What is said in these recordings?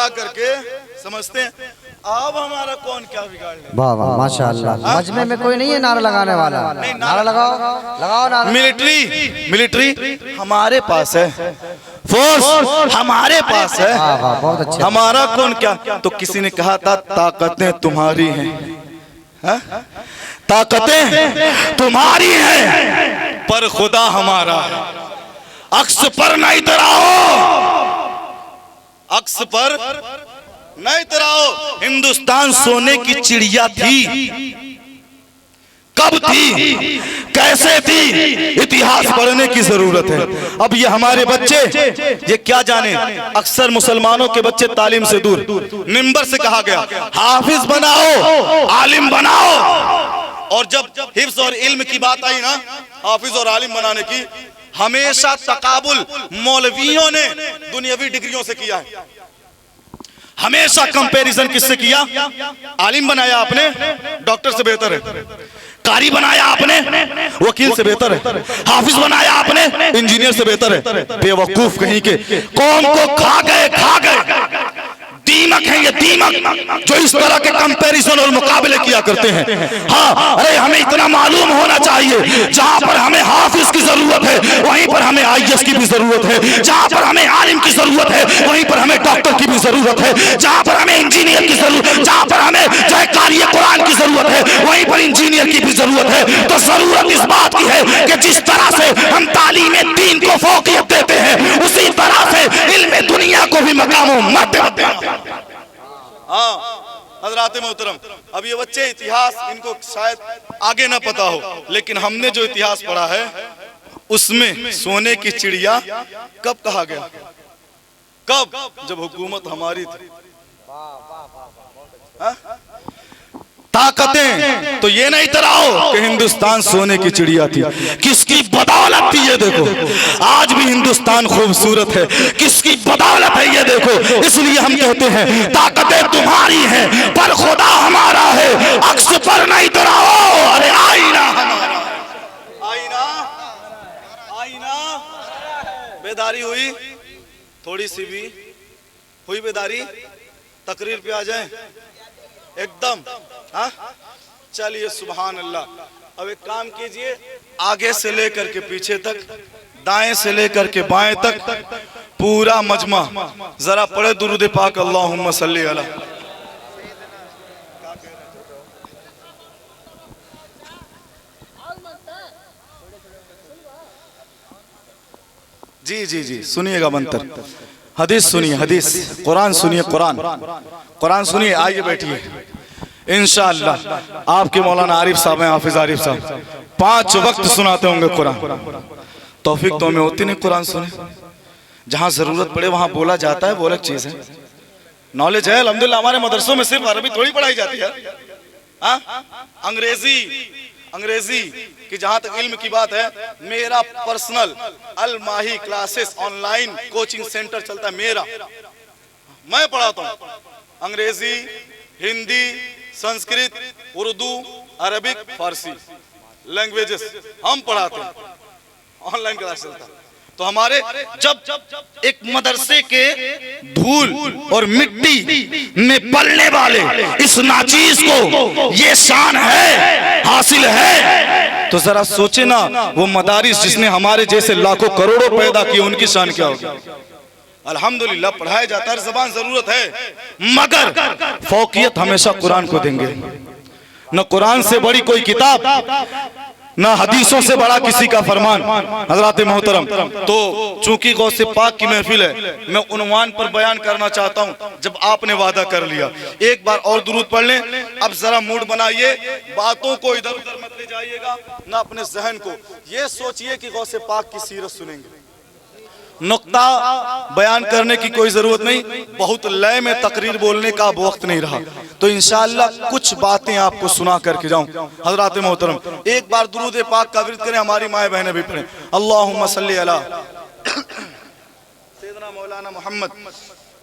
उड़ा करके समझते हैं अब हमारा कौन क्या बिगाड़ ले। वाह वाह माशाअल्लाह। मजमे में कोई नहीं है नारा लगाने वाला? नारा लगाओ, लगाओ नारा। मिलिट्री हमारे पास है, फोर्स हमारे पास है। बहुत अच्छे। हमारा कौन क्या। तो किसी ने कहा था ताकतें तुम्हारी हैं, ताकतें तुम्हारी हैं पर खुदा हमारा। अक्स पर नहीं इतराओ, अक्स पर नहीं इतराओ। हिंदुस्तान सोने की चिड़िया थी, कब थी, कैसे थी, इतिहास पढ़ने की जरूरत है। अब ये हमारे बच्चे ये क्या जाने। अक्सर मुसलमानों के बच्चे तालीम से दूर। मिंबर से कहा गया हाफिज बनाओ, आलिम बनाओ, और जब हिफ्ज और इल्म की बात आई ना हाफिज और आलिम बनाने की, हमेशा तकाबुल मौलवियों ने दुनियावी डिग्रियों से किया है। हमेशा कंपैरिजन किससे किया। आलिम बनाया आपने, डॉक्टर से बेहतर है। कारी बनाया आपने, वकील से बेहतर है। हाफिज बनाया आपने, इंजीनियर से बेहतर है। बेवकूफ कहीं के, कौम को खा गए। दीमक है ये दीमक जो इस तरह के कंपैरिजन और मुकाबले किया करते हैं। हाँ, अरे हमें इतना मालूम होना चाहिए जहां पर हमें हाफिज की जरूरत है वहीं पर हमें आईएएस की भी जरूरत है। जहां पर हमें आलिम की जरूरत है वहीं पर हमें डॉक्टर की भी जरूरत है। जहां पर हमें इंजीनियर की जरूरत, जहां पर हमें चाहे कारी कुरान की जरूरत है वहीं पर इंजीनियर की भी जरूरत है। तो जरूरत इस बात की है कि जिस तरह से हम तालीम दीन को फौकियत देते हैं उसी तरह से इल्म दुनिया को भी मकाम मर्तबा देते हैं। हाँ हजरात मोहतरम, अब ये बच्चे इतिहास इनको शायद आगे ना पता हो, लेकिन हमने जो इतिहास पढ़ा है उसमें सोने की चिड़िया कब कहा गया, कब, जब हुकूमत हमारी थी। ताकतें तो ये नहीं इतराओ कि हिंदुस्तान सोने की चिड़िया थी, किसकी बदौलत थी ये देखो। आज भी हिंदुस्तान खूबसूरत है, किसकी बदौलत है ये देखो। इसलिए हम कहते हैं ताकतें तुम्हारी हैं पर खुदा हमारा है। अक्स पर नहीं इतराओ, अरे आईना हमारा। आईना आईना। बेदारी हुई, थोड़ी सी भी हुई बेदारी, तकरीर पे आ जाए एकदम। हाँ चलिए सुभान अल्लाह। अब एक काम कीजिए, आगे से लेकर के पीछे तक, दाएं से लेकर के बाएं तक पूरा मजमा जरा पढ़े दुरूद पाक अल्लाहुम्मा सल्ली अला। जी जी जी सुनिएगा मंत्र, हदीस सुनिए, हदीस, कुरान सुनिए, कुरान सुनिए। आइए बैठिए, इंशाअल्लाह आपके मौलाना आरिफ साहब हैं, हाफिज आरिफ साहब 5 वक्त सुनाते होंगे कुरान। तौफीक तो हमें होती नहीं कुरान सुने, जहां जरूरत पड़े वहां बोला जाता है, वो अलग चीज है। नॉलेज है अल्हम्दुलिल्लाह, हमारे मदरसों में सिर्फ अरबी थोड़ी पढ़ाई जाती है। अंग्रेजी की जहां तक इल्म की बात है, मेरा पर्सनल अल माही क्लासेस ऑनलाइन कोचिंग सेंटर चलता है मेरा, मैं पढ़ाता हूँ अंग्रेजी, हिंदी, संस्कृत, उर्दू, अरबिक, फारसी लैंग्वेजेस हम पढ़ाते हैं, ऑनलाइन क्लास चलता है। तो हमारे जब एक मदरसे के धूल और मिट्टी में पलने वाले इस नाचीज को ये शान है, हासिल है, तो जरा सोचे ना वो मदारिस जिसने हमारे जैसे लाखों करोड़ों पैदा किए उनकी शान क्या होगी। अल्हम्दुलिल्लाह पढ़ाया जाता है, जबान जरूरत है, मगर फौकियत हमेशा कुरान को देंगे। न कुरान से बड़ी कोई किताब, ना हदीसों से बड़ा किसी का फरमान। हजरात मोहतरम, तो चूंकि गौसे पाक की महफिल है, मैं उन्वान पर बयान करना चाहता हूं। जब आपने वादा कर लिया, एक बार और दुरूद पढ़ लें। अब जरा मूड बनाइए, बातों को इधर उधर मत ले जाइएगा, ना अपने जहन को ये सोचिए कि गौसे पाक की सीरत सुनेंगे। नुक्ता बयान करने की कोई जरूरत नहीं, बहुत लय में तकरीर बोलने का अब वक्त नहीं रहा, तो इंशाअल्लाह कुछ बातें आपको सुना करके जाऊं। हजरात मोहतरम, एक बार दुरूद पाक का विर्द करें, हमारी माएं बहनें भी पढ़ें। अल्लाहुम्मा सल्ली अला सय्यदना मौलाना मोहम्मद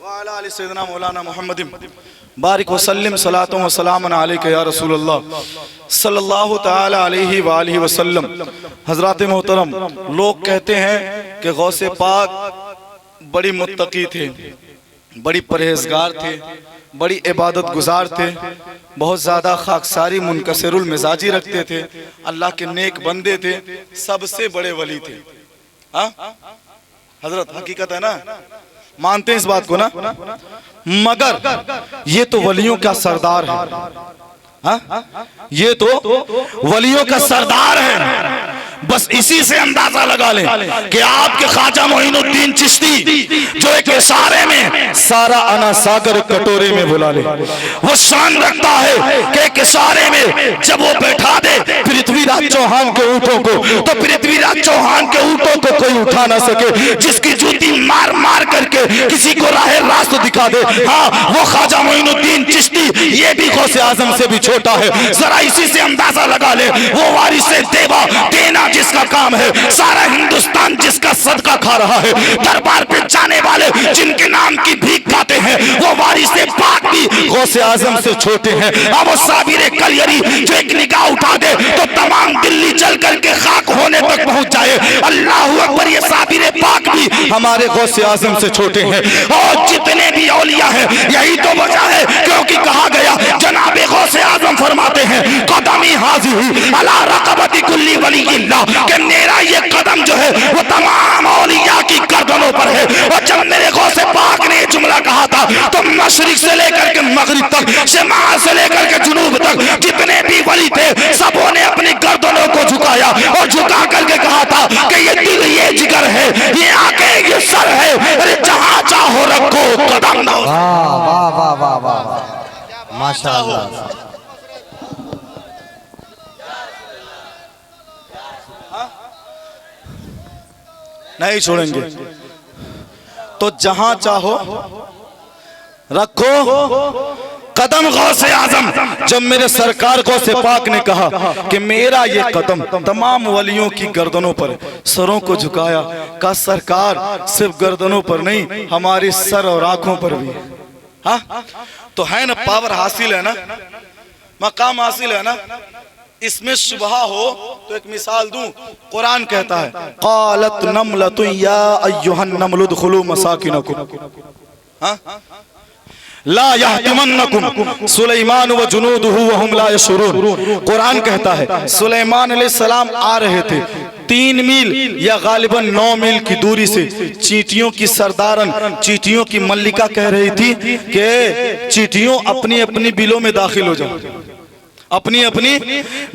व अला आलि सय्यदना मौलाना मोहम्मद बारिक वसल्लम सलातो व सलामन अलैका या रसूलल्लाह सल्लल्लाहु तआला अलैहि व आलिहि वसल्लम। हजरात मोहतरम, लोग कहते हैं कि गौसे पाक बड़ी मुत्तकी थे, बड़ी परहेजगार थे, बड़ी इबादत गुजार थे, बहुत ज़्यादा खाकसारी मुनकसिरुल मिजाजी रखते थे, अल्लाह के नेक बंदे थे, सबसे बड़े वली थे। हाँ हजरत, हकीकत है ना, मानते हैं इस बात को ना। मगर ये तो वलियों का सरदार है। हाँ? ये तो वलियों का सरदार है। बस इसी से अंदाजा लगा लें कि आपके ख्वाजा मोइनुद्दीन चिश्ती जो एक इशारे में सारा अना सागर कटोरे में बुला ले, वो शान रखता है कि एक इशारे में जब वो बैठा दे पृथ्वीराज चौहान के ऊँटों को, तो पृथ्वीराज चौहान के ऊँटों को कोई उठा ना सके। जिसकी जूती मार मार करके किसी को राह रास्त दिखा दे, हाँ वो ख्वाजा मोइनुद्दीन चिश्ती, ये भी गौसे आजम से भी छोटा है। जरा इसी से अंदाजा लगा ले, वो वारिसे देवा देना जिसका काम है, सारा हिंदुस्तान जिसका सदका खा रहा है, दरबार पे जाने वाले जिनके नाम की भीख खाते हैं, वो वारिसे पाक भी गौसे आजम से छोटे हैं। अब वो साबिरे कलियरी जो एक निगाह उठा दे तो तमाम दिल्ली जल करके खाक होने तक पहुंच जाए। अल्लाह अकबर, ये साबिरे पाक भी हमारे गौसे आजम से छोटे हैं। और जितने भी औलिया हैं, यही तो वजह है क्योंकि कहा गया जनाबे गौसे आजम फरमाते हैं कदमी हाज़िही अला रक़बती कुल्ली वलिय्यिल्लाह, कि मेरा ये कदम जो है वो तमाम औलिया की गर्दनों पर है। और जब मेरे गौसे पाक ने ये जुमला कहा था तो मशरिक से लेकर के मगरिब तक, शिमाल से लेकर के जुनूब तक जितने भी वली थे सबों ने अपनी गर्दनों को झुकाया और झुका करके कहा था कि ये दिल, ये जिगर है, ये आंखें, ये सर है, अरे जहां चाहो रखो कदम। वाह वाह वाह वाह वाह, माशाअल्लाह। नहीं छोड़ेंगे, तो जहां चाहो रखो कदम गौसे आजम। जब मेरे सरकार गौसे पाक ने कहा कि मेरा ये कदम तमाम वलियों की गर्दनों पर, सरों को झुकाया, का सरकार सिर्फ गर्दनों पर नहीं, हमारी सर और आंखों पर भी। हाँ तो है ना, पावर हासिल है ना, मकाम हासिल है ना। इसमें शुबहा हो तो एक मिसाल दूं, कुरान कहता है क़ालत नमलतु या अय्युहन नमलु उदखुलू मसाकिनकुम ला यहतिमन्नकुम सुलेमान व जुनूदुहु व हुम ला यशुरून। कुरान कहता है सुलेमान अलैहिस्सलाम आ रहे थे 3 मील या गालिबन 9 मील की दूरी से। चींटियों की सरदारन, चींटियों की मल्लिका कह रही थी कि चींटियों अपनी अपनी बिलों में दाखिल हो जाओ, अपनी अपनी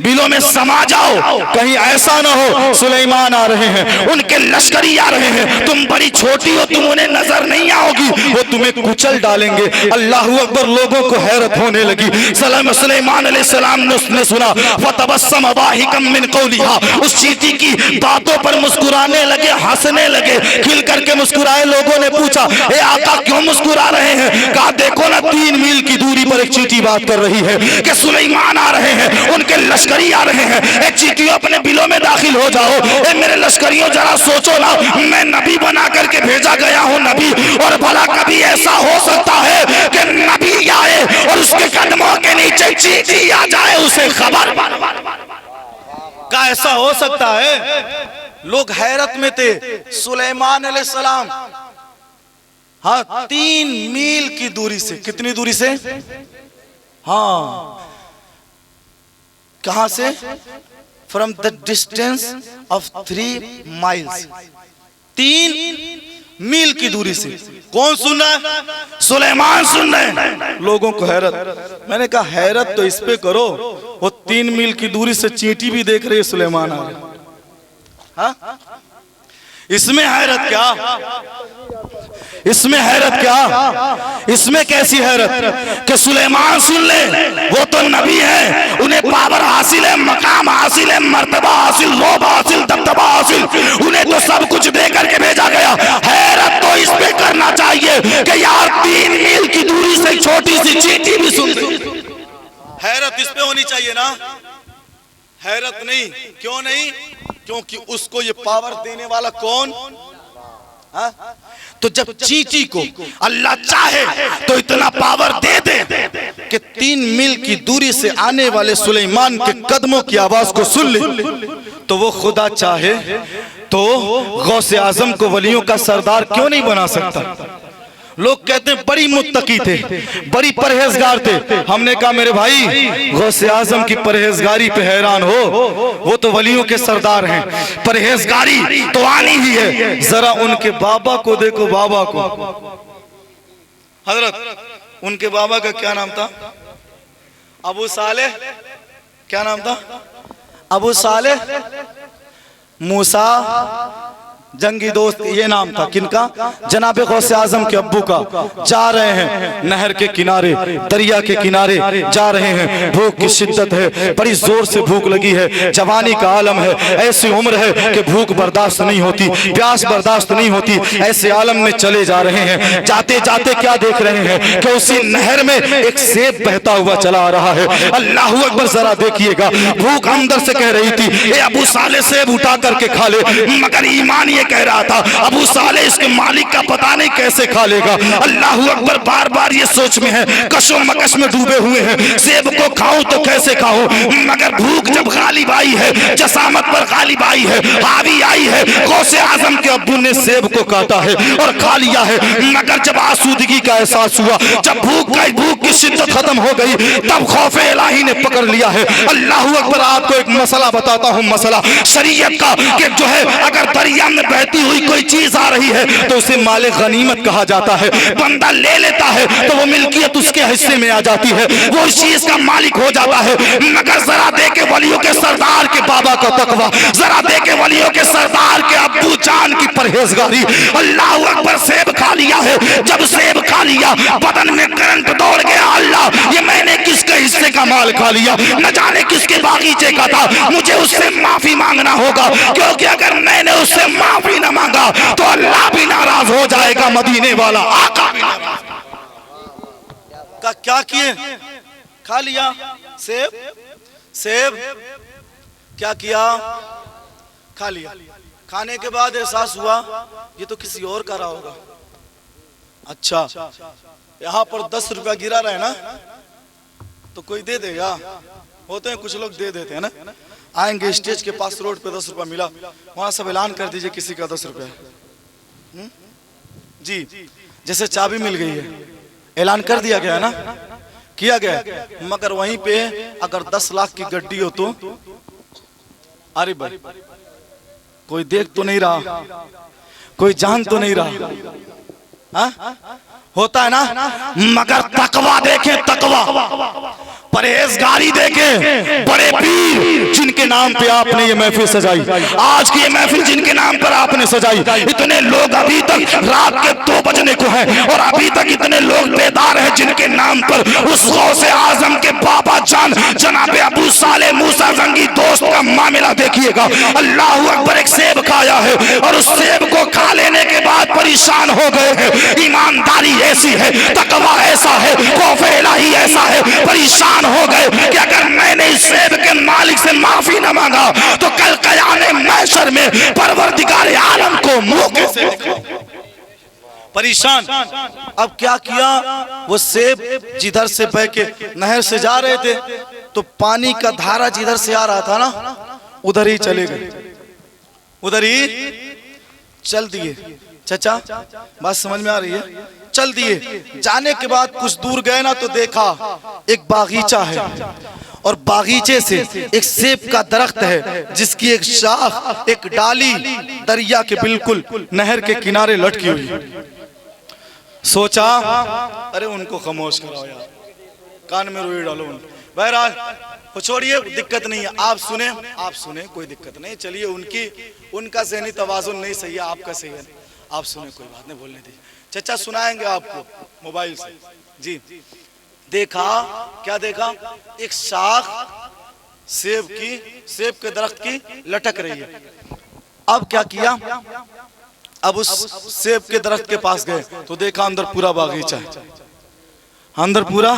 बिलों में समा जाओ, कहीं ऐसा ना हो सुलेमान आ रहे हैं, उनके लश्करी आ रहे हैं, तुम बड़ी छोटी हो, तुम उन्हें नजर नहीं आओगी, वो तुम्हें कुचल डालेंगे। अल्लाह अकबर, लोगों को हैरत होने लगी। सुलेमान अलैहिस्सलाम ने सुना, फतबस्सम दाहिकम मिन कौलिहा, उस चींटी की बातों पर मुस्कुराने लगे, हंसने लगे, खिल करके मुस्कुराए। लोगों ने पूछा ए आका क्यों मुस्कुरा रहे हैं? कहा देखो ना 3 मील की दूरी पर एक चींटी बात कर रही है कि सुलेमान आ रहे हैं, उनके लश्करी आ रहे हैं, ए चींटियों अपने बिलों में दाखिल हो जाओ। ए मेरे लश्करियों जरा सोचो ना, मैं नबी बना करके भेजा गया हूँ, नबी, और भला कभी ऐसा हो सकता है कि नबी आए और उसके कदमों के नीचे चींटी आ जाए, उसे खबर का ऐसा हो सकता है? लोग हैरत में थे। सुलेमान अलैहिस्सलाम हाँ 3 मील की दूरी से, कितनी दूरी से? हाँ कहां से? From the distance of 3 miles, 3 मील की दूरी से। कौन सुन रहा है? सुलेमान सुन रहे हैं। लोगों को हैरत। मैंने कहा हैरत तो इस पे करो, वो 3 मील की दूरी से चींटी भी देख रही है सुलेमान आ रहे। हाँ इसमें हैरत क्या? इसमें हैरत क्या? इसमें कैसी हैरत कि सुलेमान सुन ले, वो तो नबी है, उन्हें पावर हासिल है, मकाम हासिल है, मर्तबा हासिल, रोब हासिल, दबदबा हासिल, उन्हें तो सब कुछ दे करके भेजा गया। हैरत तो इस पे करना चाहिए कि यार 3 मील की दूरी से छोटी सी चींटी भी सुन ले। हैरत इस पे होनी चाहिए ना, हैरत नहीं। क्यों नहीं? क्योंकि उसको ये पावर देने वाला कौन? हा? तो जब चींटी को अल्लाह चाहे तो इतना पावर दे दे कि 3 मील की दूरी से आने वाले सुलेमान के कदमों की आवाज को सुन ले, तो वो खुदा चाहे तो गौसे आजम को वलियों का सरदार क्यों नहीं बना सकता? लोग कहते हैं बड़ी मुत्तकी थे, बड़ी परहेजगार थे। हमने कहा मेरे भाई गौसे आजम की परहेजगारी पे हैरान हो, वो तो वलियों के सरदार हैं, परहेजगारी तो आनी ही है। जरा उनके बाबा को देखो, बाबा को, हजरत उनके बाबा का क्या नाम था? अबू सालेह, क्या नाम था? अबू सालेह मूसा जंगी दोस्त, ये नाम था किनका? जनाबे गौसे आजम के अब्बू का। जा रहे हैं नहर के किनारे, दरिया के किनारे जा रहे हैं। भूख की शिद्दत है, बड़ी जोर से भूख लगी है, जवानी का आलम है, ऐसी उम्र है कि भूख बर्दाश्त नहीं होती, प्यास बर्दाश्त नहीं होती। ऐसे आलम में चले जा रहे हैं। जाते जाते क्या देख रहे हैं कि उसी नहर में एक सेब बहता हुआ चला आ रहा है। अल्लाह अकबर, जरा देखिएगा, भूख अंदर से कह रही थी ए अबू साले सेब उठा करके खा ले, मगर ईमान ये कह रहा था अबू साले इसके मालिक का पता नहीं कैसे खा लेगा। अल्लाह अकबर बार बार ये सोच में है, कशो मकश में डूबे हुए हैं, सेब को खाऊं तो कैसे खाऊं, मगर भूख जब गालिब आई है, जसामत पर गालिब आई है, हावी आई है, गौसे आजम के अब्बू ने सेब को काटा है और खा लिया है। मगर जब आसूदगी का एहसास हुआ, जब भूख की शिद्दत खत्म हो गई, तब खौफे इलाही ने पकड़ लिया है। अल्लाह अकबर, आपको एक मसला बताता हूं, मसला शरीयत का, कि जो है अगर दरिया में बहती हुई कोई चीज आ रही है तो उसे माले गनीमत कहा जाता है। बंदा ले लेता है तो वो मिल्कियत उसके हिस्से में आ जाती है, वो इस चीज का मालिक हो जाता है। मगर जरा देखे वलियों के सरदार के बाबा का तकवा, जरा देखे वलियों के सरदार के अब्बू जान की परहेजगारी। अल्लाह अकबर, सेब खा लिया है। जब सेब खा लिया, बदन में करंट दौड़ गया। अल्लाह, ये मैंने किसके हिस्से का माल खा लिया, न जाने किसके बागीचे का था। मुझे उससे माफी मांगना होगा, क्योंकि अगर मैंने उससे माफी न मांगा तो अल्लाह भी नाराज हो जाएगा, मदीने वाला आका भी नाराज। का क्या किए? खा लिया सेब, सेब क्या किया? खा लिया। खाने के बाद एहसास हुआ ये तो किसी और का रहा होगा। अच्छा, यहाँ पर 10 रुपया गिरा रहा है ना, तो कोई दे देगा? होते हैं कुछ लोग दे देते हैं ना। आएंगे स्टेज के पास, रोड पे 10 रुपया मिला, वहां सब ऐलान कर दीजिए किसी का 10 रुपया जी। जैसे चाबी मिल गई है, ऐलान कर दिया गया है ना, किया गया। मगर वहीं पे अगर 10 लाख की गड्डी हो तो, अरे भाई कोई देख तो नहीं रहा, कोई जान तो नहीं रहा, हा? होता है ना। मगर तकवा देखें, तकवा, परहेजगारी देखें। बड़े पीर जिनके नाम पे आपने ये महफिल सजाई, आज की ये महफिल जिनके नाम पर आपने सजाई, इतने लोग अभी तक रात के 2 बजने को हैं और अभी तक इतने लोग बेदार हैं जिनके नाम पर उस गौसे आजम के बाबा जान जनाबे अबू साले मूसा जंगी दोस्त का मामला देखिएगा। अल्लाह अकबर, एक सेब खाया है और उस सेब को खा लेने के बाद परेशान हो गए हैं। ईमानदारी ऐसी है, तकवा ऐसा है, खौफ इलाही ऐसा है, परेशान हो गए कि अगर मैंने इस सेब के मालिक से माफी न मांगा तो कल क़यामत महशर में परवरदिगार आलम को मुंह कैसे दिखाऊं। परेशान। अब क्या किया, वो सेब जिधर से बह के नहर से जा रहे थे तो पानी का धारा जिधर से आ रहा था ना, उधर ही चले गए, उधर ही चल दिए। चाचा बात समझ में आ रही है? चल दिए। जाने के बाद कुछ दूर गए ना तो देखा एक बागीचा है और बागीचे से एक सेब का दरख्त है जिसकी एक शाख, एक डाली दरिया के बिल्कुल नहर के किनारे लटकी हुई है। सोचा अरे उनको खामोश कराओ यार, कान में रुई डालो। बहरहाल वो छोड़िए, दिक्कत नहीं है, आप सुने कोई दिक्कत नहीं। चलिए, उनका ज़हनी तवाज़ुन नहीं सही है, आपका सही है, आप सुने, कोई बात नहीं, बोलने दीजिए। चचा सुनाएंगे आपको मोबाइल से जी। देखा, क्या देखा? एक शाख सेब के दरख्त की लटक रही है। अब क्या किया? अब उस सेब के दरख्त के पास गए तो देखा अंदर पूरा बागीचा है, अंदर पूरा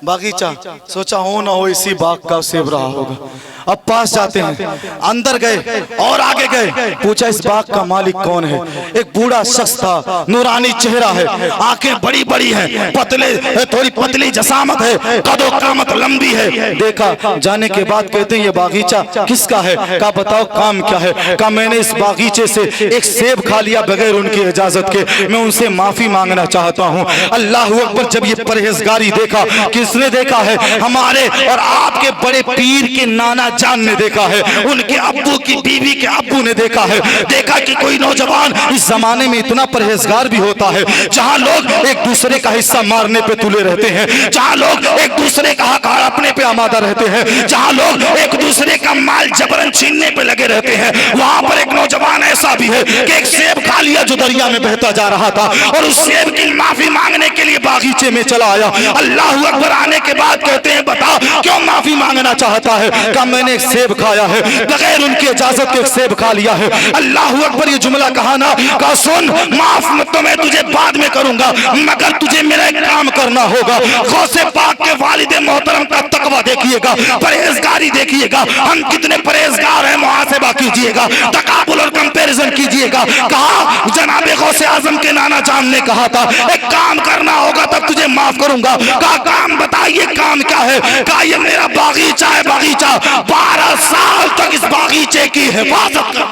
बागीचा। सोचा हो ना हो इसी बाग का सेब रहा होगा। अब पास जाते हैं, अंदर गए और आगे गए, पूछा इस बाग का मालिक कौन है। एक बूढ़ा शख्स था, नूरानी चेहरा है, आंखें बड़ी बड़ी हैं, पतले थोड़ी पतली जसामत है, कदो कामत लंबी है। देखा, जाने के बाद कहते हैं ये बागीचा किसका है। कहा बताओ काम क्या है। कहा मैंने इस बागीचे से एक सेब खा लिया बगैर उनकी इजाजत के, मैं उनसे माफी मांगना चाहता हूँ। अल्लाह अकबर। जब ये परहेजगारी देखा, किसने देखा है? हमारे और आपके बड़े पीर के नाना जान ने देखा है, उनके अब्बू की बीवी के अब्बू ने देखा है। देखा कि कोई नौजवान इस जमाने में इतना परहेजगार भी होता है, जहां लोग एक दूसरे का हिस्सा मारने पे तुले रहते हैं, जहां लोग एक दूसरे का हक हड़पने पे आमादा रहते हैं, जहां लोग एक दूसरे का माल जबरन छीनने पे लगे रहते हैं, वहां पर एक नौजवान ऐसा भी है कि एक सेब खा लिया जो दरिया में बहता जा रहा था, और उस सेब की माफी मांगने के लिए बागीचे में चला आया। अल्लाह अकबर। आने के बाद कहते हैं बता क्यों माफी मांगना चाहता है। कहा मैंने एक सेब खाया है, बगैर उनकी इजाजत के एक सेब खा लिया है। अल्लाह अकबर। ये जुमला कहा ना, कहा सुन, माफ तो मैं तुझे बाद में करूंगा, मगर तुझे मेरा एक काम करना होगा। गौसे पाक के वालिदे मोहतरम का तकवा देखिएगा, परहेजगारी देखिएगा, हम कितने परहेजगार हैं मुहासेबा कीजिएगा, तकाबुल और कंपैरिजन कीजिएगा। कहा जनाबे गौसे आजम के नाना जान ने कहा था एक काम करना होगा तब तुझे माफ करूंगा। कहा काम बताइए काम क्या है। कहा ये मेरा बागीचा है, बागीचा 12 साल तक इस बागीचे की हिफाजत कर।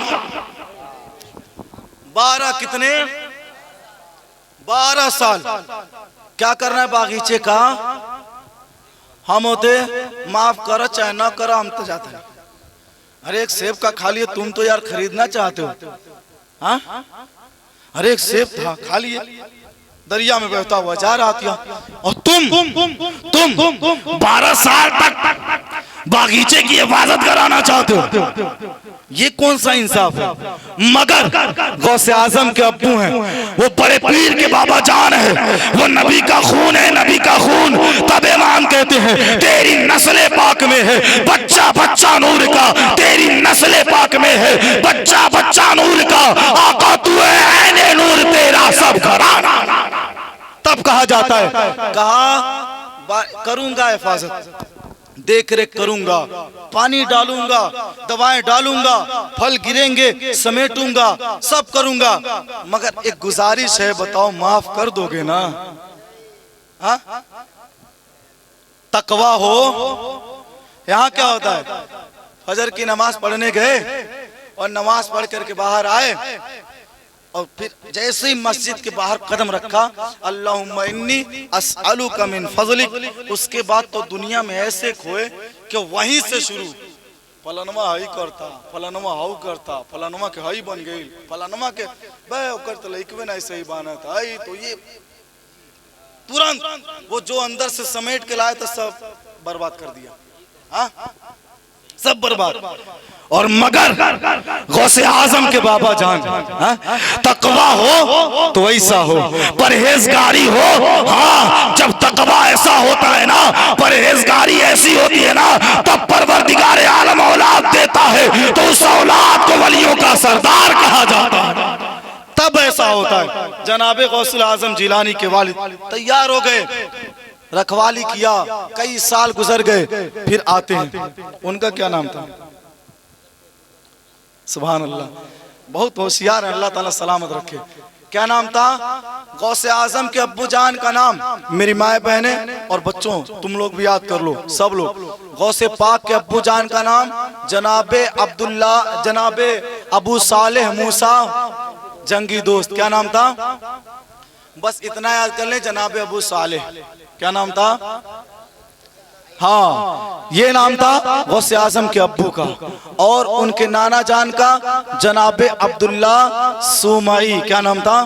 12 कितने? 12 साल क्या करना है बागीचे का? हम होते माफ करो चाहे ना करो, हम तो जाते हैं। अरे एक सेब का खा लिए, तुम तो यार खरीदना चाहते हो। हाँ, अरे एक सेब था खा लिए, दरिया में बहता हुआ जा रहा था, और तुम 12 साल तक बागीचे की हिफाजत कराना चाहते हो। ये कौन सा इंसाफ है? मगर गौसे आजम के अब्बू हैं, वो बड़े पीर के बाबा जान है, वो नबी का खून है, नबी का खून। तब इमाम कहते हैं तेरी नस्ल पाक में है बच्चा बच्चा नूर का, तेरी नस्ल पाक में है बच्चा बच्चा नूर का, आका तू है ऐने नूर तेरा सब घराना। तब कहा जाता है, कहा करूंगा हिफाजत, देख रेख करूंगा, पानी डालूंगा, दवाएं डालूंगा, फल गिरेंगे समेटूंगा, सब करूंगा, मगर एक गुजारिश है, बताओ माफ कर दोगे ना? हा? तकवा हो। यहां क्या होता है, फजर की नमाज पढ़ने गए और नमाज पढ़ करके बाहर आए, और फिर जैसे ही मस्जिद के बाहर कदम रखा, अल्लाहुम्मा इन्नी अस्अलुका मिन फज़लिक, उसके बाद तो दुनिया में ऐसे खोए कि वहीं से शुरू, फलानमा हाई करता, फलानमा हाउ करता, फलानमा के हाई बन गई, फलानमा के बे ओकर तो लइकवे ना सही बाना था, आई तो ये तुरंत वो जो अंदर से समेट के लाया था सब बर्बाद कर दिया। हाँ, सब बर्बाद। और मगर गौसे आजम के बाबा जान, तकवा हो तो ऐसा हो, परहेजगारी हो। हाँ, जब तकवा ऐसा होता है ना, परहेजगारी ऐसी होती है ना, तब परवरदिगार आलम औलाद देता है, तो उस औलाद को वलियों का सरदार कहा जाता है। तब ऐसा होता है। जनाबे गौसुल आजम जिलानी के वालिद तैयार हो गए, रखवाली किया, कई साल गुजर गए, फिर आते हैं। उनका क्या नाम था? सुभान अल्लाह, बहुत होशियार है, अल्लाह ताला सलामत रखे। क्या नाम था? गौसे आजम के अब्बू जान का नाम, मेरी माए बहने और बच्चों तुम लोग भी याद कर लो, सब लोग, गौसे पाक के अब्बू जान का नाम जनाबे अब्दुल्ला, जनाबे अबू सालेह मूसा जंगी दोस्त। क्या नाम था? बस इतना याद कर ले, जनाबे अबू सालेह। क्या नाम था? हाँ, ये नाम था गौसे आजम के अब्बू का, और उनके नाना जान का जनाबे अब्दुल्ला सुमई। क्या नाम था?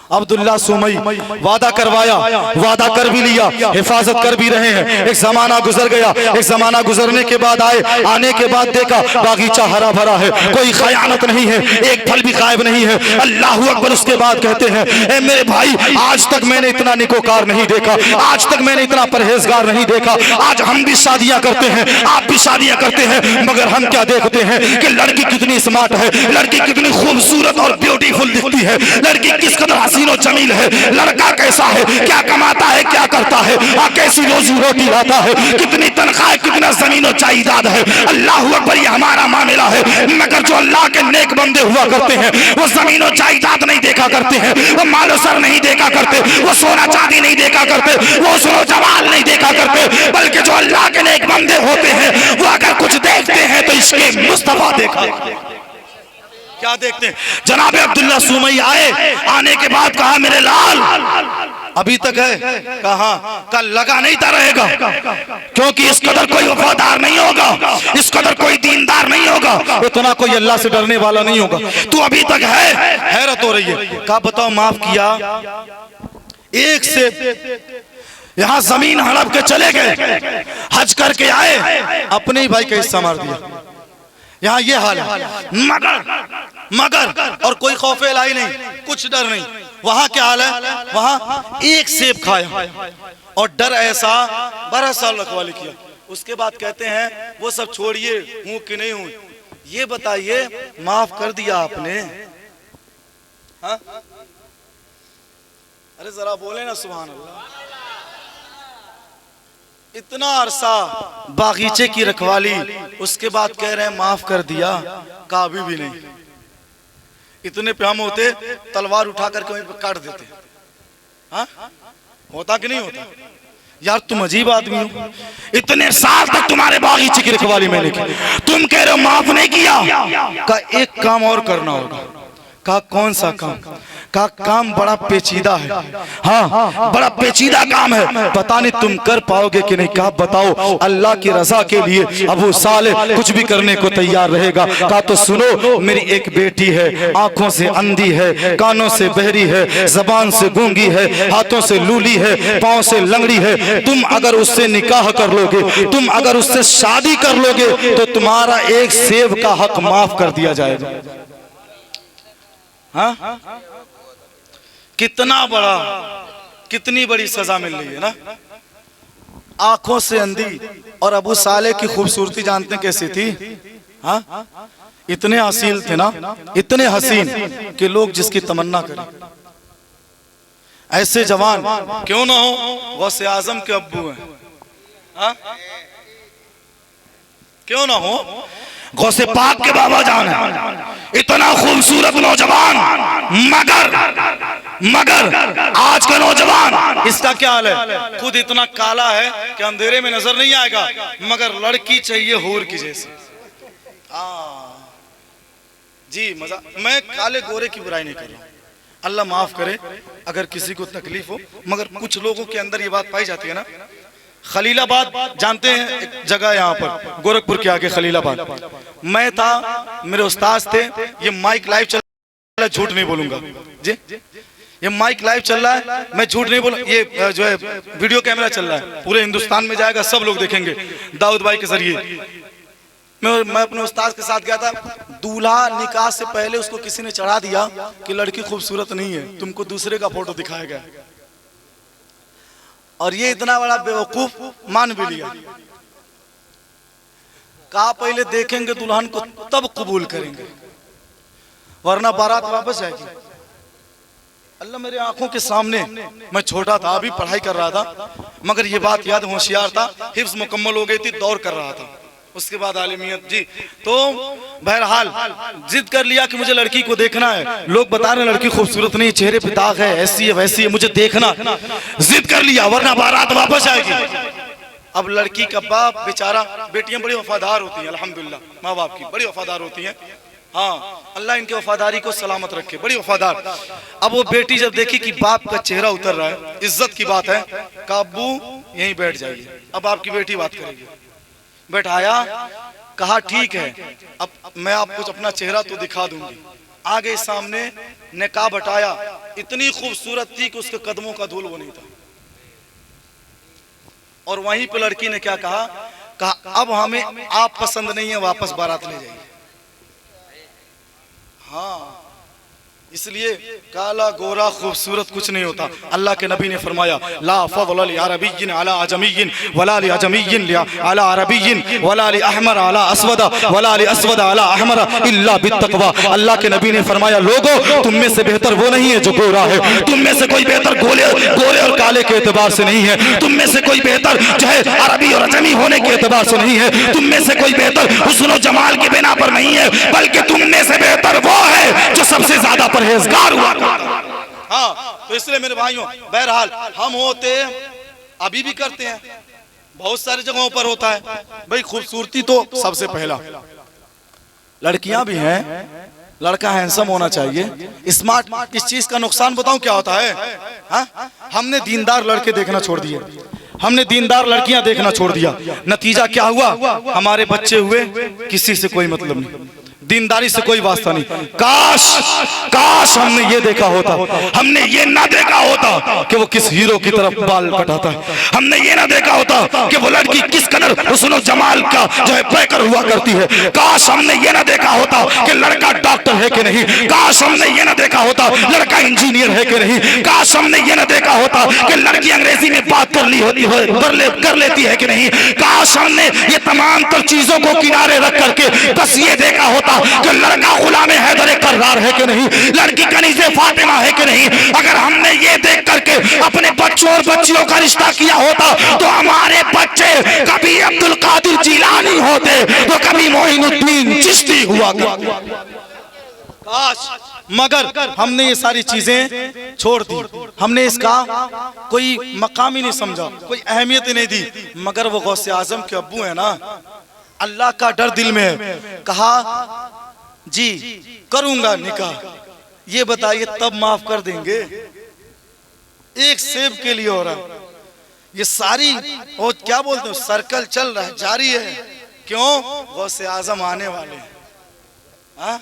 अब्दुल्ला सुमई। वादा करवाया, वादा कर भी लिया, हिफाजत कर भी रहे हैं। एक जमाना गुजर गया, एक जमाना गुजरने के बाद आए, आने के बाद देखा बागीचा हरा भरा है, कोई खयानत नहीं है, एक फल भी गायब नहीं है। अल्लाह अकबर। उसके बाद कहते हैं ए मेरे भाई, आज तक मैंने इतना निकोकार नहीं देखा, आज तक मैंने इतना परहेजगार नहीं देखा। आज हम भी शादियां करते हैं, आप भी शादियां करते हैं, मगर हम क्या देखते हैं कि लड़की कितनी स्मार्ट है, लड़की कितनी खूबसूरत और ब्यूटीफुल दिखती है, लड़की किस कदर हसीन और जमील है, लड़का कैसा है, क्या कमाता है, क्या करता है, कैसी रोजी रोटी लाता है, कितनी तनख्वाह है, कितना जमीन और जायदाद है। अल्लाह अकबर, ये हमारा मामला है। मगर जो अल्लाह के नेक बंदे हुआ करते हैं वो जमीन और जायदाद नहीं देखा करते हैं, वो मालो सर नहीं देखा करते, वो सोना चांदी नहीं देखा करते, वो सुनो जवाल नहीं देखा करते, बल्कि जो अल्लाह के नेक बंदे होते हैं वो अगर कुछ देखते हैं तो इसके मुस्तफा देखा। क्या देखते हैं? जनाब अब्दुल्ला सुमई आए, आने के बाद कहा मेरे लाल अभी तक है, कहा कल लगा नहीं था रहेगा, क्योंकि इस कदर कोई वफादार नहीं होगा, इस कदर कोई दीनदार नहीं होगा, इतना कोई अल्लाह से डरने वाला नहीं होगा, तू अभी तक है। हैरत हो रही है। कहा बताओ माफ किया, एक से यहां जमीन हड़प के चले गए, हज करके आए, अपने ही भाई का हिस्सा मार दिया। यहाँ ये हाल है। मगर और कोई खौफ इलाही नहीं, कुछ डर नहीं। वहां क्या हाल है? वहां एक सेब खाया और डर ऐसा 12 साल रखवाली किया। उसके बाद कहते हैं वो सब छोड़िए, हूं कि नहीं हूं, ये बताइए माफ कर दिया आपने? हाँ? अरे जरा बोले ना सुभान अल्लाह। इतना अरसा बागीचे की रखवाली, उसके बाद कह रहे हैं माफ कर दिया। काबी भी नहीं। इतने पे हम होते तलवार उठा करके वहीं पे काट देते। हाँ? होता कि नहीं होता? यार तुम अजीब आदमी हो, इतने साल तक तुम्हारे बागीचे की रखवाली मैंने की, तुम कह रहे हो माफ नहीं किया। का एक काम और करना होगा। कहा कौन सा काम? कहा काम बड़ा पेचीदा है। हाँ बड़ा पेचीदा काम है, पता नहीं तुम कर पाओगे कि नहीं। कहा बताओ। अल्लाह की रजा के लिए अबू सालेह कुछ भी करने को तैयार रहेगा। कहा तो सुनो, मेरी एक बेटी है, आंखों से अंधी है, कानों से बहरी है, जबान से गूंगी है, हाथों से लूली है, पाँव से लंगड़ी है। तुम अगर उससे निकाह कर लोगे, तुम अगर उससे शादी कर लोगे तो तुम्हारा एक सेब का हक माफ कर दिया जाएगा। हाँ? कितना बड़ा, कितनी बड़ी सजा मिल रही है ना। आंखों से अंधी, और अबू साले की खूबसूरती जानते हैं कैसी थी? हाँ? इतने हसीन थे ना, इतने हसीन कि लोग जिसकी तमन्ना करें। ऐसे जवान क्यों ना हो, गौसे आजम के अब्बू हैं। हाँ? क्यों ना हो, गौसे पाक के बाबा जान है। इतना खूबसूरत नौजवान, मगर आज का नौजवान इसका क्या हाल है? खुद इतना काला है कि अंधेरे में नजर नहीं आएगा, मगर लड़की चाहिए हूर की जैसी। जी मजा, मैं काले गोरे की बुराई नहीं कर रहा, अल्लाह माफ करे अगर किसी को तकलीफ हो, मगर कुछ लोगों के अंदर ये बात पाई जाती है ना। खलीलाबाद जानते हैं, एक जगह यहाँ पर गोरखपुर के आगे खलीलाबाद। मैं था, मेरे उस्ताद थे। ये माइक लाइव चल रहा है, झूठ नहीं बोलूंगा जी, ये माइक लाइव चल रहा है, मैं झूठ नहीं बोलूंगा। ये जो है वीडियो कैमरा चल रहा है, पूरे हिंदुस्तान में जाएगा, सब लोग देखेंगे दाऊद भाई के जरिए। मैं अपने उस्ताद के साथ गया था। दूल्हा निकाह से पहले उसको किसी ने चढ़ा दिया कि लड़की खूबसूरत नहीं है, तुमको दूसरे का फोटो दिखाया गया, और ये इतना बड़ा बेवकूफ मान भी लिया। कहा पहले देखेंगे दुल्हन को तब कबूल करेंगे, वरना बारात वापस जाएगी। अल्लाह मेरे आंखों के सामने, मैं छोटा था, अभी पढ़ाई कर रहा था, मगर ये बात याद, होशियार था, हिफ्ज मुकम्मल हो गई थी, दौर कर रहा था। उसके बाद आलिमियत जी। तो बहरहाल जिद कर लिया कि मुझे लड़की को देखना है। लोग बता रहे लड़की खूबसूरत नहीं, चेहरे पे दाग है, ऐसी है वैसी है, मुझे देखना। जिद कर लिया, वरना बारात वापस आएगी। अब लड़की का बाप बेचारा, बेटियां बड़ी वफादार होती हैं अल्हम्दुलिल्लाह, माँ बाप की बड़ी वफादार होती हैं। हाँ, अल्लाह इनके वफादारी को सलामत रखे, बड़ी वफादार। अब वो बेटी जब देखी कि बाप का चेहरा उतर रहा है, इज्जत की बात है, कहा अब्बू यहीं बैठ जाइए, अब आपकी बेटी बात करेगी। बैठाया, कहा ठीक है, अब मैं आपको अपना चेहरा तो दिखा दूंगी। आगे सामने निकाह बटाया, इतनी खूबसूरत थी कि उसके कदमों का धूल वो नहीं था। और वहीं पे लड़की ने क्या कहा? कहा अब हमें आप पसंद नहीं है, वापस बारात ले जाइए। हाँ, इसलिए काला गोरा खूबसूरत कुछ नहीं होता। अल्लाह के नबी ने फरमाया ला फज़ल लि अरबिय्यिन अला अजमिय्यिन वला लि अजमिय्यिन अला अरबिय्यिन वला लि अहमर अला अस्वद वला लि अस्वद अला अहमर इल्ला बित्तक़वा। अल्लाह के नबी ने फरमाया लोगों तुम में से बेहतर वो नहीं है जो गोरा है, तुम में से कोई बेहतर गोरे और काले के एतबार से नहीं है, तुम में से कोई बेहतर जो है अरबी और अजमी होने के एतबार से नहीं है, तुम में से कोई बेहतर हुस्न और जमाल की बिना पर नहीं है, बल्कि तुम में से बेहतर वो है जो सबसे ज्यादा परहेजगार हुआ। हाँ, तो इसलिए मेरे भाइयों बहरहाल हम होते अभी भी करते हैं, बहुत सारी जगहों पर होता है भाई। खूबसूरती तो सबसे पहला, लड़कियां भी हैं, लड़का हैंडसम होना चाहिए, स्मार्ट। इस चीज का नुकसान बताऊं क्या होता है? हाँ? हमने दीनदार लड़के देखना छोड़ दिए, हमने दीनदार लड़कियां देखना छोड़ दिया। नतीजा क्या हुआ? हमारे बच्चे हुए किसी से कोई मतलब नहीं, दीनदारी से कोई वास्ता नहीं। काश हमने ये देखा होता, हमने ये ना देखा होता कि वो किस हीरो की तरफ बाल कटाता है, हमने ये ना देखा होता कि वो लड़की किस कदर हुस्न जमाल का जो है पैकर हुआ करती है। काश हमने ये ना देखा होता कि लड़का डॉक्टर है कि नहीं, काश हमने ये ना देखा होता लड़का इंजीनियर है कि नहीं, काश हमने ये ना देखा होता कि लड़की अंग्रेजी में बात कर लेती है कि नहीं, काश हमने ये तमाम तर चीजों को किनारे रख करके बस ये देखा होता कि लड़का गुलाम हैदर कर्रार है कि नहीं, लड़की कनीज़े फातिमा है कि नहीं। अगर हमने ये देख करके अपने बच्चों और बच्चियों का रिश्ता किया होता तो हमारे बच्चे कभी अब्दुल कादिर जिलानी होते तो कभी मोइनुद्दीन चिश्ती हुआ करते। काश, मगर हमने ये सारी चीजें छोड़ दी, हमने इसका कोई मकाम ही नहीं समझा, कोई अहमियत ही नहीं दी। मगर वो गौसे आजम के अब्बू है ना, अल्लाह का डर दिल में है, कहा जी करूंगा निकाह, ये बताइए तब माफ कर देंगे? एक सेब के लिए हो रहा है ये सारी, वो क्या बोलते हो, सर्कल चल रहा है, जारी है। क्यों? गौसे आजम आने वाले हैं।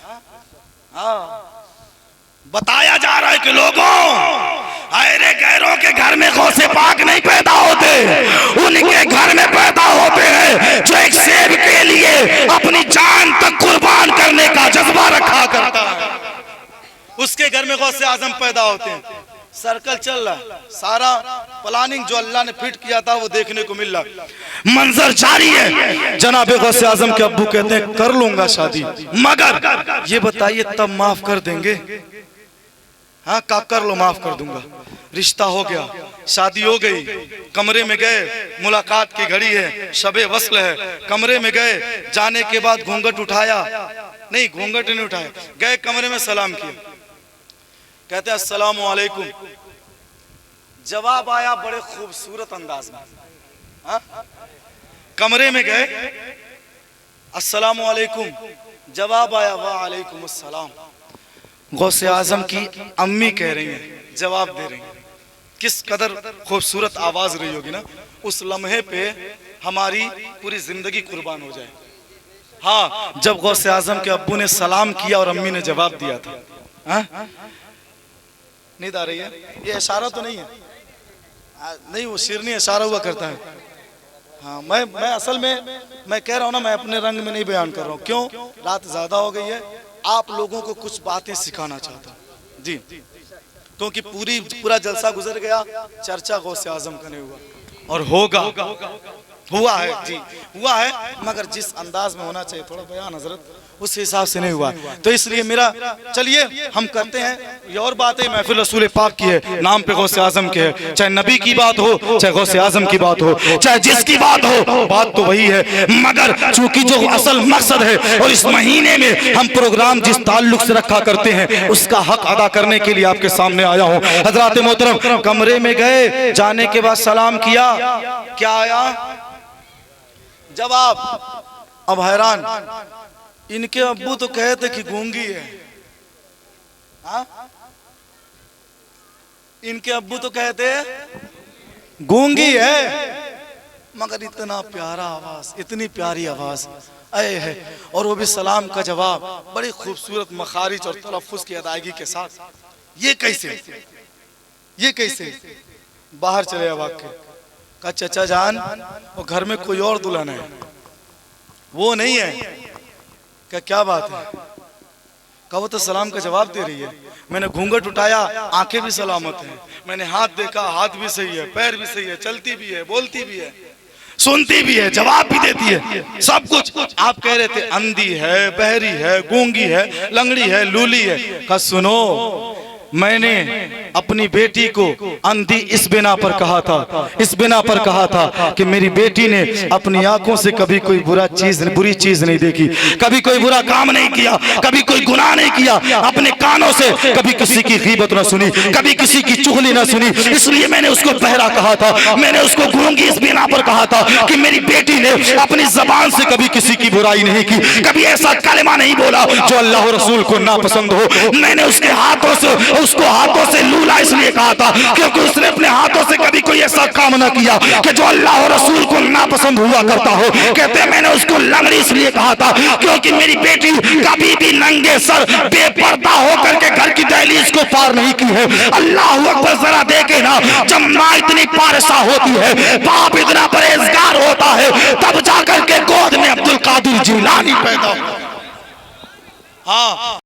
बताया जा रहा है कि लोगों अरे गैरों के घर में गौसे पाक नहीं पैदा होते, उनके घर में पैदा होते हैं जो एक सेब के लिए अपनी जान तक कुर्बान करने का जज्बा रखा करता है, उसके घर में गौसे आजम पैदा होते हैं। सर्कल चल रहा है, सारा प्लानिंग जो अल्लाह ने फिट किया था वो देखने को मिल रहा, मंजर जारी है। जनाब गौसे आजम के अब्बू कहते हैं कर लूंगा शादी, मगर ये बताइए तब माफ कर देंगे? हाँ का कर लो, माफ कर दूंगा। रिश्ता हो गया, शादी हो गई, कमरे में गए, मुलाकात की घड़ी है, शबे वस्ल है, कमरे में गए, जाने के बाद घूंघट उठाया नहीं, घूंघट नहीं उठाया, गए कमरे में सलाम किया, कहते हैं अस्सलाम वालेकुम। जवाब आया बड़े खूबसूरत अंदाज में। हाँ? कमरे में गए, अस्सलाम वालेकुम, जवाब आया वालेकुम अस्सलाम। गौसे आजम की अम्मी कह रही हैं, जवाब दे रही हैं, किस कदर खूबसूरत आवाज रही होगी ना। उस लम्हे पे हमारी पूरी जिंदगी कुर्बान हो जाए। हाँ, जब गौसे आजम के अब्बू ने सलाम किया और अम्मी ने जवाब दिया था। हाँ? नींद आ रही है? ये इशारा तो नहीं है? नहीं, वो शिरनी इशारा हुआ करता है। हाँ, मैं असल में मैं कह रहा हूँ ना, मैं अपने रंग में नहीं बयान कर रहा हूँ। क्यों? रात ज्यादा हो गई है, आप लोगों को कुछ बातें सिखाना चाहता हूँ जी, क्योंकि पूरा जलसा गुजर गया, चर्चा गौसे आजम का नहीं हुआ और होगा, हुआ है जी, हुआ है, मगर जिस अंदाज में होना चाहिए थोड़ा बयान हजरत उस हिसाब से नहीं हुआ। तो इसलिए मेरा, चलिए हम करते हैं। ये और बात है, महफिल रसूल पाक की है, नाम पे गौसे आजम के है, चाहे नबी की बात हो, चाहे गौसे आजम की बात हो, चाहे जिसकी बात हो, बात तो वही है। मगर चूंकि जो असल मकसद है और इस महीने में हम प्रोग्राम जिस ताल्लुक से रखा करते हैं उसका हक अदा करने के लिए आपके सामने आया हूँ। हजरात मोहतरम, कमरे में गए, जाने के बाद सलाम किया, क्या आया जवाब? अब हैरान, इनके अब्बू तो कहते कि गूंगी है। हाँ? इनके अब्बू तो कहते गूंगी है, मगर इतना प्यारा आवाज, इतनी प्यारी आवाज आए है, और वो भी सलाम का जवाब बड़ी खूबसूरत मखारिज और तलफ्फुज की अदायगी के साथ। ये कैसे, ये कैसे? बाहर चले वाकई, कहा चचा जान वो घर में कोई और दुल्हन है, वो नहीं है। क्या बात है? कहा वो तो सलाम का जवाब दे रही है। मैंने घूंघट उठाया, आंखें भी सलामत हैं। मैंने हाथ देखा, हाथ भी सही है, पैर भी सही है, चलती भी है, बोलती भी है, सुनती भी है, जवाब भी देती है, सब कुछ। आप कह रहे थे अंधी है, बहरी है, गूंगी है, लंगड़ी है, लूली है। कहा सुनो, मैंने अपनी बेटी को अंधी इस बिना पर कहा था, इस बिना पर कहा था कि मेरी बेटी ने अपनी आंखों से कभी कोई बुरी चीज नहीं देखी, कभी कोई बुरा काम नहीं किया, कभी कोई गुनाह नहीं किया, अपने कानों से कभी किसी की गीबत न सुनी, कभी किसी की चुगली न सुनी, इसलिए मैंने उसको बहरा कहा था। मैंने उसको गूंगी इस बिना पर कहा था कि मेरी बेटी ने अपनी जबान से कभी किसी की बुराई नहीं की, कभी ऐसा कलमा नहीं बोला जो अल्लाह और रसूल को नापसंद हो। मैंने उसके हाथों से, उसको हाथों से लूला इसलिए कहा था क्योंकि उसने अपने हाथों से कभी कोई ऐसा काम ना किया कि जो अल्लाह और रसूल को नापसंद हुआ करता हो। कहते हैं मैंने उसको लंगड़ी इसलिए कहा था क्योंकि मेरी बेटी कभी भी नंगे सर बेपर्दा होकर के घर की दहलीज को पार नहीं की है। अल्लाह अकबर, जरा देखे ना, जब माँ इतनी पारसा होती है, बाप इतना परहेजगार होता है, तब जाकर के गोद में अब्दुल कादिर जिलानी पैदा। हाँ।